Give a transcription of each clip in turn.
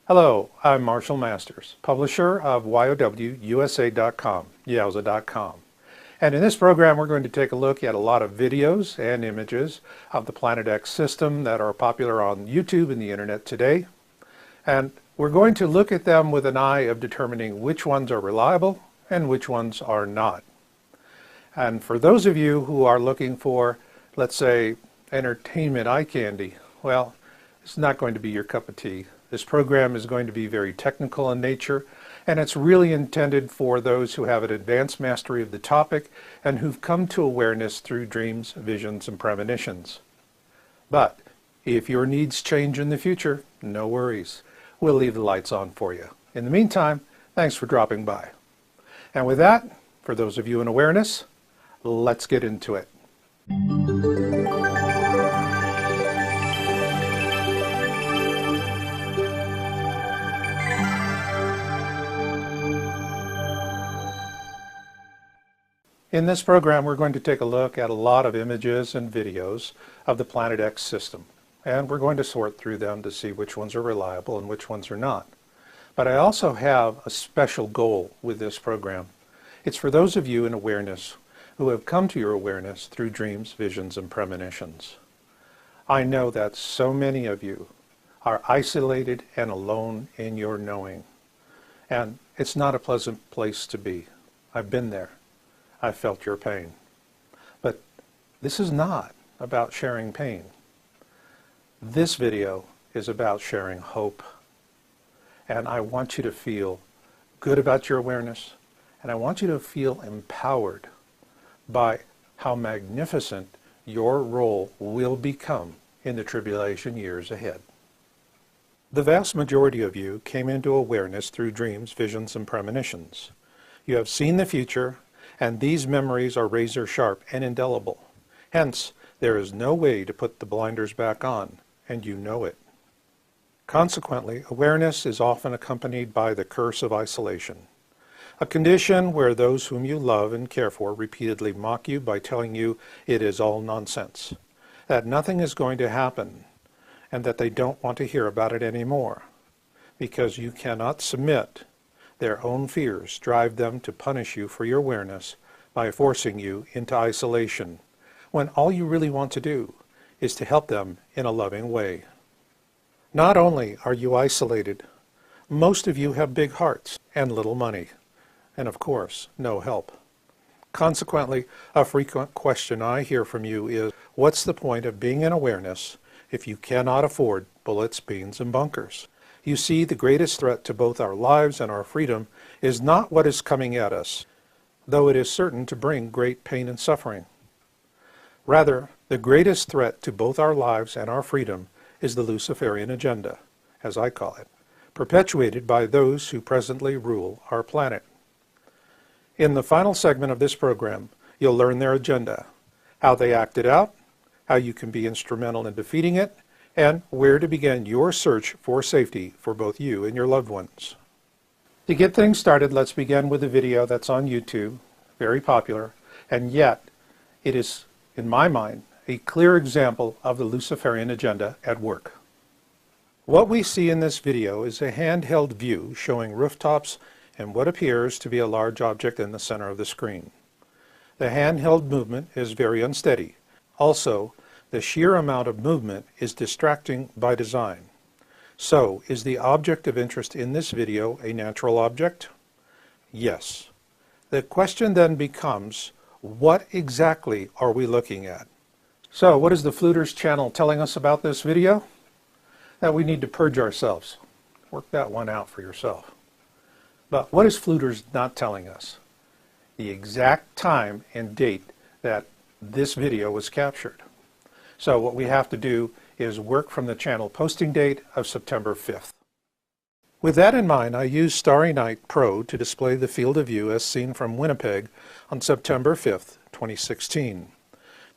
Hello, I'm Marshall Masters, publisher of YOWUSA.com, Yowza.com. And in this program we're going to take a look at a lot of videos and images of the Planet X system that are popular on YouTube and the internet today. And we're going to look at them with an eye of determining which ones are reliable and which ones are not. And for those of you who are looking for, let's say, entertainment eye candy, well, it's not going to be your cup of tea. This program is going to be very technical in nature, and it's really intended for those who have an advanced mastery of the topic and who've come to awareness through dreams, visions, and premonitions. But if your needs change in the future, no worries. We'll leave the lights on for you. In the meantime, thanks for dropping by. And with that, for those of you in awareness, let's get into it. In this program, we're going to take a look at a lot of images and videos of the Planet X system, and we're going to sort through them to see which ones are reliable and which ones are not. But I also have a special goal with this program. It's for those of you in awareness who have come to your awareness through dreams, visions, and premonitions. I know that so many of you are isolated and alone in your knowing, and it's not a pleasant place to be. I've been there. I felt your pain. But this is not about sharing pain. This video is about sharing hope. And I want you to feel good about your awareness, and I want you to feel empowered by how magnificent your role will become in the tribulation years ahead. The vast majority of you came into awareness through dreams, visions, and premonitions. You have seen the future, and these memories are razor sharp and indelible. Hence, there is no way to put the blinders back on, and you know it. Consequently, awareness is often accompanied by the curse of isolation, a condition where those whom you love and care for repeatedly mock you by telling you it is all nonsense, that nothing is going to happen, and that they don't want to hear about it anymore, because you cannot submit. Their own fears drive them to punish you for your awareness by forcing you into isolation, when all you really want to do is to help them in a loving way. Not only are you isolated, most of you have big hearts and little money, and of course, no help. Consequently, a frequent question I hear from you is, what's the point of being in awareness if you cannot afford bullets, beans, and bunkers? You see, the greatest threat to both our lives and our freedom is not what is coming at us, though it is certain to bring great pain and suffering. Rather, the greatest threat to both our lives and our freedom is the Luciferian agenda, as I call it, perpetuated by those who presently rule our planet. In the final segment of this program, you'll learn their agenda, how they act it out, how you can be instrumental in defeating it, and where to begin your search for safety for both you and your loved ones. To get things started, let's begin with a video that's on YouTube, very popular, and yet it is, in my mind, a clear example of the Luciferian agenda at work. What we see in this video is a handheld view showing rooftops and what appears to be a large object in the center of the screen. The handheld movement is very unsteady. Also, the sheer amount of movement is distracting by design. So, is the object of interest in this video a natural object? Yes. The question then becomes, what exactly are we looking at? So, what is the Fluters channel telling us about this video? That we need to purge ourselves. Work that one out for yourself. But what is Fluters not telling us? The exact time and date that this video was captured. So what we have to do is work from the channel posting date of September 5th. With that in mind, I used Starry Night Pro to display the field of view as seen from Winnipeg on September 5th, 2016.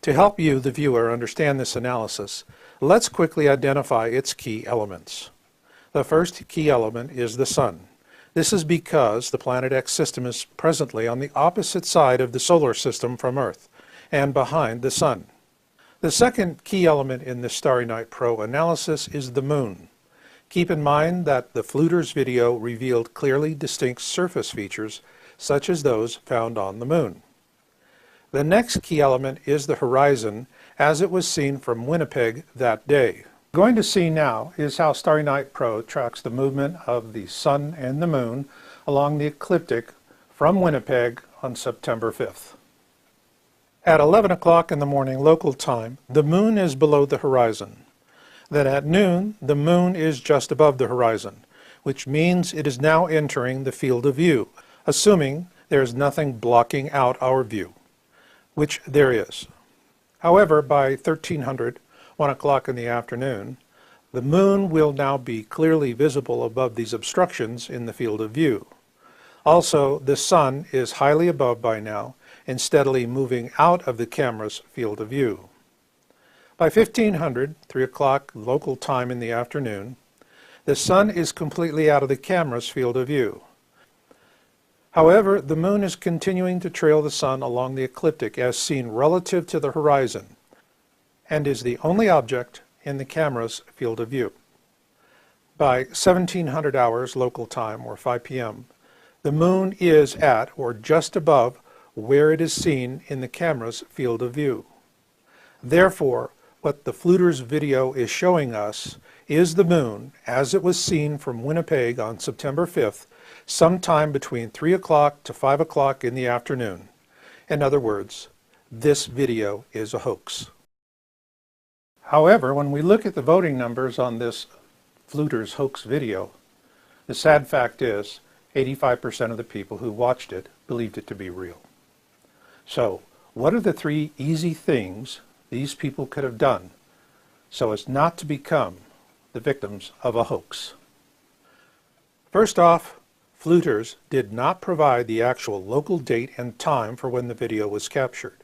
To help you, the viewer, understand this analysis, let's quickly identify its key elements. The first key element is the Sun. This is because the Planet X system is presently on the opposite side of the solar system from Earth and behind the Sun. The second key element in the Starry Night Pro analysis is the Moon. Keep in mind that the Fluters video revealed clearly distinct surface features such as those found on the moon. The next key element is the horizon as it was seen from Winnipeg that day. What we're going to see now is how Starry Night Pro tracks the movement of the sun and the moon along the ecliptic from Winnipeg on September 5th. At 11 o'clock in the morning local time, the moon is below the horizon. Then at noon, the moon is just above the horizon, which means it is now entering the field of view, assuming there is nothing blocking out our view, which there is. However, by 1300, 1 o'clock in the afternoon, the moon will now be clearly visible above these obstructions in the field of view. Also, the sun is highly above by now and steadily moving out of the camera's field of view. By 1500, 3 o'clock local time in the afternoon, the sun is completely out of the camera's field of view. However, the moon is continuing to trail the sun along the ecliptic as seen relative to the horizon, and is the only object in the camera's field of view. By 1700 hours local time, or 5 p.m., the moon is at or just above where it is seen in the camera's field of view. Therefore, what the Fluters video is showing us is the moon as it was seen from Winnipeg on September 5th, sometime between 3 o'clock to 5 o'clock in the afternoon. In other words, this video is a hoax. However, when we look at the voting numbers on this Fluters hoax video, the sad fact is 85% of the people who watched it believed it to be real. So, what are the 3 easy things these people could have done so as not to become the victims of a hoax? First off, Fluters did not provide the actual local date and time for when the video was captured.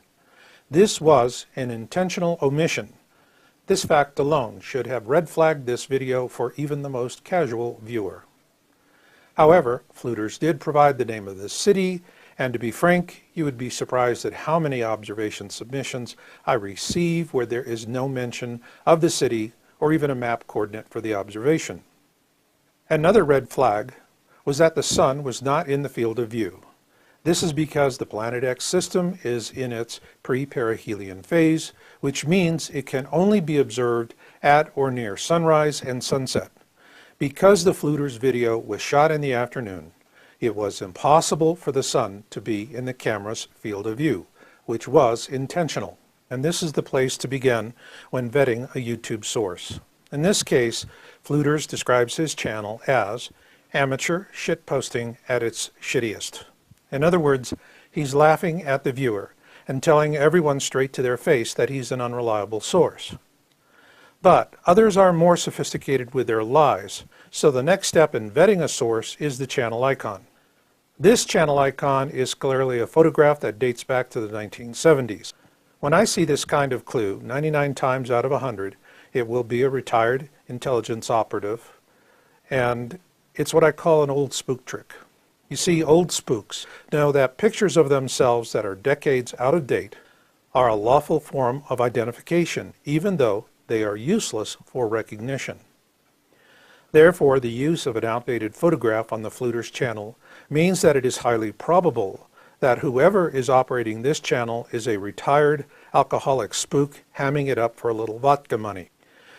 This was an intentional omission. This fact alone should have red flagged this video for even the most casual viewer. However, Fluters did provide the name of the city, and to be frank, you would be surprised at how many observation submissions I receive where there is no mention of the city or even a map coordinate for the observation. Another red flag was that the sun was not in the field of view. This is because the Planet X system is in its pre-perihelion phase, which means it can only be observed at or near sunrise and sunset. Because the Fluters video was shot in the afternoon, it was impossible for the sun to be in the camera's field of view, which was intentional. And this is the place to begin when vetting a YouTube source. In this case, Fluters describes his channel as amateur shitposting at its shittiest. In other words, he's laughing at the viewer and telling everyone straight to their face that he's an unreliable source. But others are more sophisticated with their lies, so the next step in vetting a source is the channel icon. This channel icon is clearly a photograph that dates back to the 1970s. When I see this kind of clue, 99 times out of 100, it will be a retired intelligence operative, and it's what I call an old spook trick. You see, old spooks know that pictures of themselves that are decades out of date are a lawful form of identification, even though they are useless for recognition. Therefore, the use of an outdated photograph on the Fluters channel means that it is highly probable that whoever is operating this channel is a retired alcoholic spook hamming it up for a little vodka money.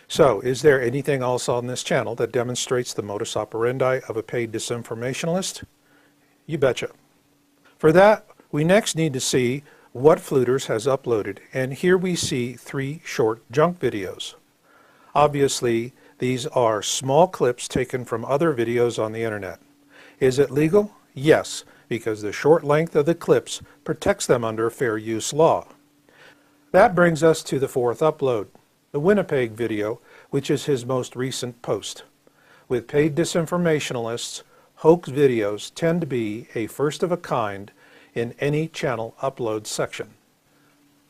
So, is there anything else on this channel that demonstrates the modus operandi of a paid disinformationalist? You betcha. For that, we next need to see what Fluters has uploaded, and here we see 3 short junk videos. Obviously, these are small clips taken from other videos on the internet. Is it legal? Yes, because the short length of the clips protects them under fair use law. That brings us to the 4th upload, the Winnipeg video, which is his most recent post. With paid disinformationalists, hoax videos tend to be a first of a kind in any channel upload section.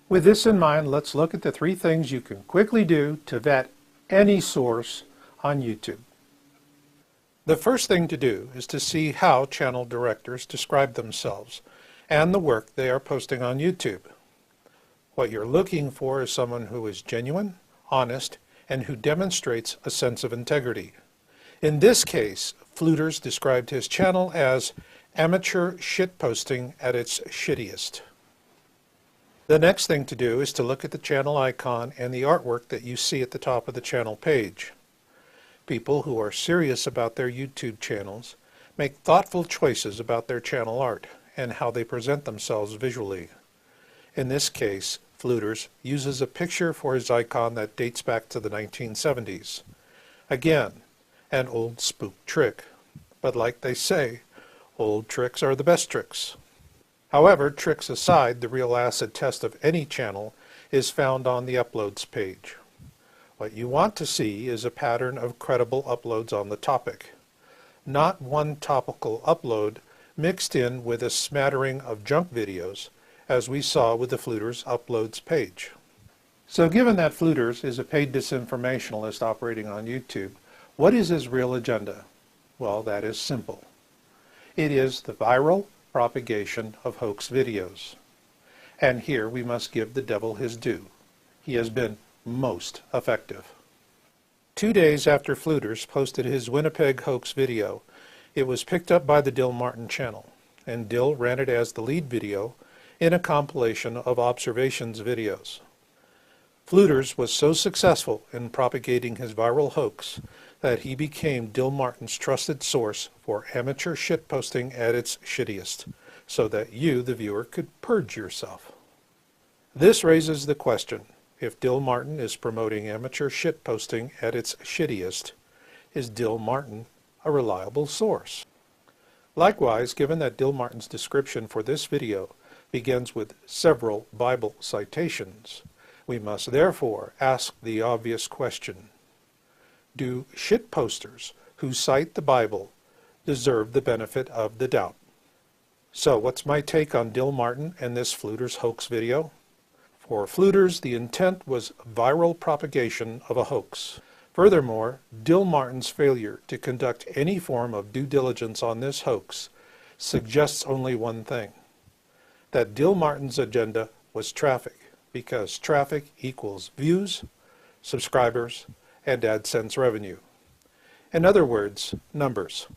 With this in mind, let's look at the 3 things you can quickly do to vet any source on YouTube. The first thing to do is to see how channel directors describe themselves and the work they are posting on YouTube. What you're looking for is someone who is genuine, honest, and who demonstrates a sense of integrity. In this case, Fluters described his channel as amateur shitposting at its shittiest. The next thing to do is to look at the channel icon and the artwork that you see at the top of the channel page. People who are serious about their YouTube channels make thoughtful choices about their channel art and how they present themselves visually. In this case, Fluters uses a picture for his icon that dates back to the 1970s. Again, an old spook trick. But like they say, old tricks are the best tricks. However, tricks aside, the real acid test of any channel is found on the uploads page. What you want to see is a pattern of credible uploads on the topic, not one topical upload mixed in with a smattering of junk videos, as we saw with the Fluters uploads page. So given that Fluters is a paid disinformationalist operating on YouTube, what is his real agenda? Well, that is simple. It is the viral propagation of hoax videos. And here we must give the devil his due. He has been most effective. 2 days after Fluters posted his Winnipeg hoax video, it was picked up by the Dill Martin channel, and Dill ran it as the lead video in a compilation of observations videos. Fluters was so successful in propagating his viral hoax that he became Dill Martin's trusted source for amateur shitposting at its shittiest, so that you, the viewer, could purge yourself. This raises the question, if Dill Martin is promoting amateur shitposting at its shittiest, is Dill Martin a reliable source? Likewise, given that Dill Martin's description for this video begins with several Bible citations, we must therefore ask the obvious question: do shitposters who cite the Bible deserve the benefit of the doubt? So what's my take on Dill Martin and this Fluters hoax video? For Fluters, the intent was viral propagation of a hoax. Furthermore, Dill Martin's failure to conduct any form of due diligence on this hoax suggests only one thing: that Dill Martin's agenda was traffic, because traffic equals views, subscribers, and AdSense revenue. In other words, numbers.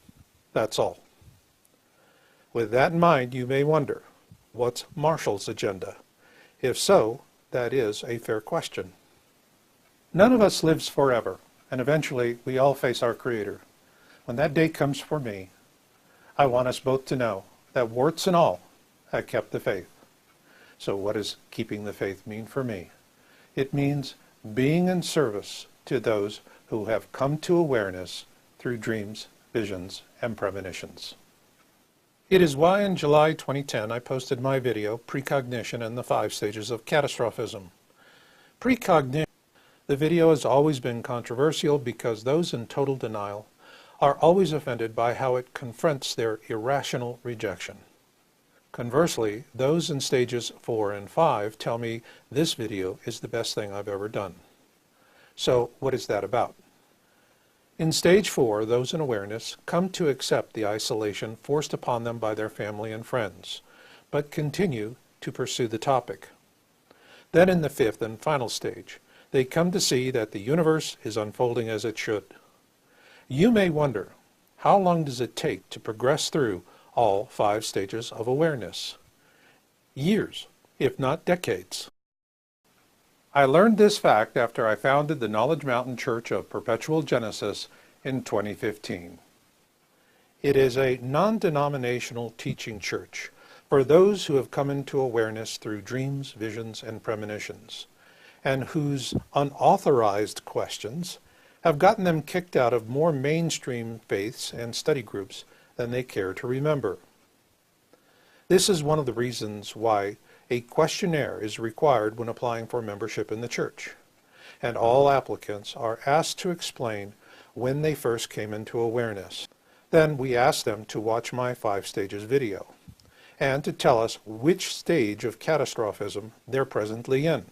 That's all. With that in mind, you may wonder, what's Marshall's agenda? If so, that is a fair question. None of us lives forever, and eventually we all face our Creator. When that day comes for me, I want us both to know that, warts and all, I kept the faith. So what does keeping the faith mean for me? It means being in service to those who have come to awareness through dreams, visions, and premonitions. It is why in July 2010 I posted my video, Precognition and the 5 Stages of Catastrophism. Precognition. The video has always been controversial because those in total denial are always offended by how it confronts their irrational rejection. Conversely, those in stages 4 and 5 tell me this video is the best thing I've ever done. So what is that about? In stage 4, those in awareness come to accept the isolation forced upon them by their family and friends, but continue to pursue the topic. Then in the 5th and final stage, they come to see that the universe is unfolding as it should. You may wonder, how long does it take to progress through all 5 stages of awareness? Years, if not decades. I learned this fact after I founded the Knowledge Mountain Church of Perpetual Genesis in 2015. It is a non-denominational teaching church for those who have come into awareness through dreams, visions, and premonitions, and whose unauthorized questions have gotten them kicked out of more mainstream faiths and study groups than they care to remember. This is one of the reasons why a questionnaire is required when applying for membership in the church, and all applicants are asked to explain when they first came into awareness. Then we ask them to watch my 5 stages video, and to tell us which stage of catastrophism they're presently in.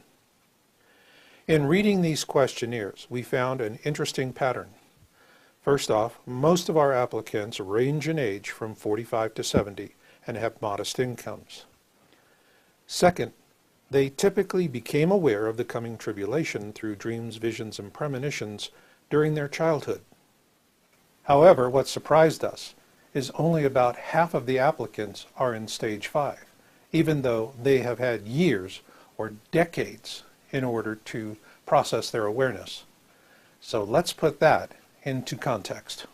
In reading these questionnaires, we found an interesting pattern. First off, most of our applicants range in age from 45 to 70 and have modest incomes. Second, they typically became aware of the coming tribulation through dreams, visions, and premonitions during their childhood. However, what surprised us is only about half of the applicants are in stage 5, even though they have had years or decades in order to process their awareness. So let's put that into context.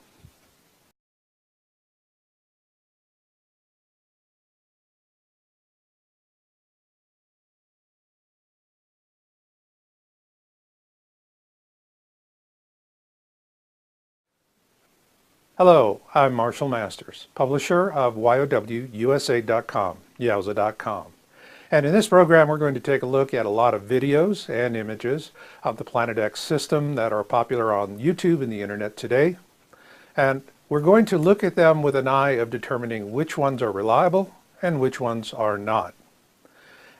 Hello, I'm Marshall Masters, publisher of YOWUSA.com, Yowza.com. And in this program, we're going to take a look at a lot of videos and images of the Planet X system that are popular on YouTube and the internet today. And we're going to look at them with an eye of determining which ones are reliable and which ones are not.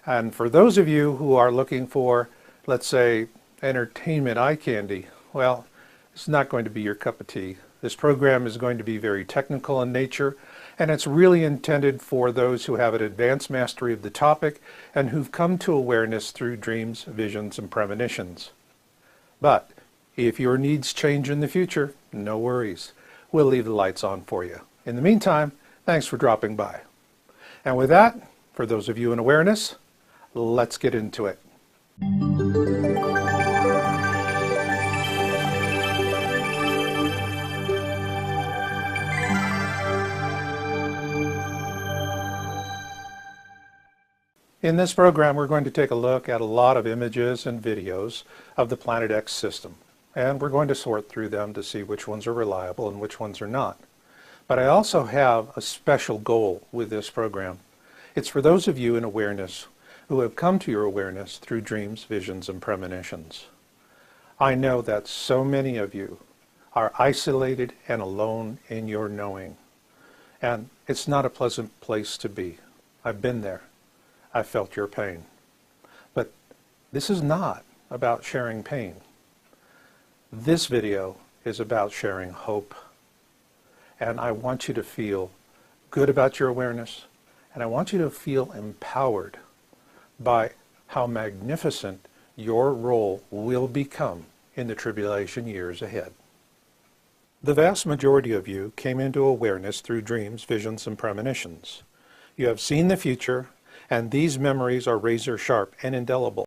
And for those of you who are looking for, let's say, entertainment eye candy, well, it's not going to be your cup of tea. This program is going to be very technical in nature, and it's really intended for those who have an advanced mastery of the topic and who've come to awareness through dreams, visions, and premonitions. But if your needs change in the future, no worries. We'll leave the lights on for you. In the meantime, thanks for dropping by. And with that, for those of you in awareness, let's get into it. In this program, we're going to take a look at a lot of images and videos of the Planet X system, and we're going to sort through them to see which ones are reliable and which ones are not. But I also have a special goal with this program. It's for those of you in awareness who have come to your awareness through dreams, visions, and premonitions. I know that so many of you are isolated and alone in your knowing, and it's not a pleasant place to be. I've been there. I felt your pain. But this is not about sharing pain. This video is about sharing hope. And I want you to feel good about your awareness, and I want you to feel empowered by how magnificent your role will become in the tribulation years ahead. The vast majority of you came into awareness through dreams, visions, and premonitions. You have seen the future, and these memories are razor sharp and indelible.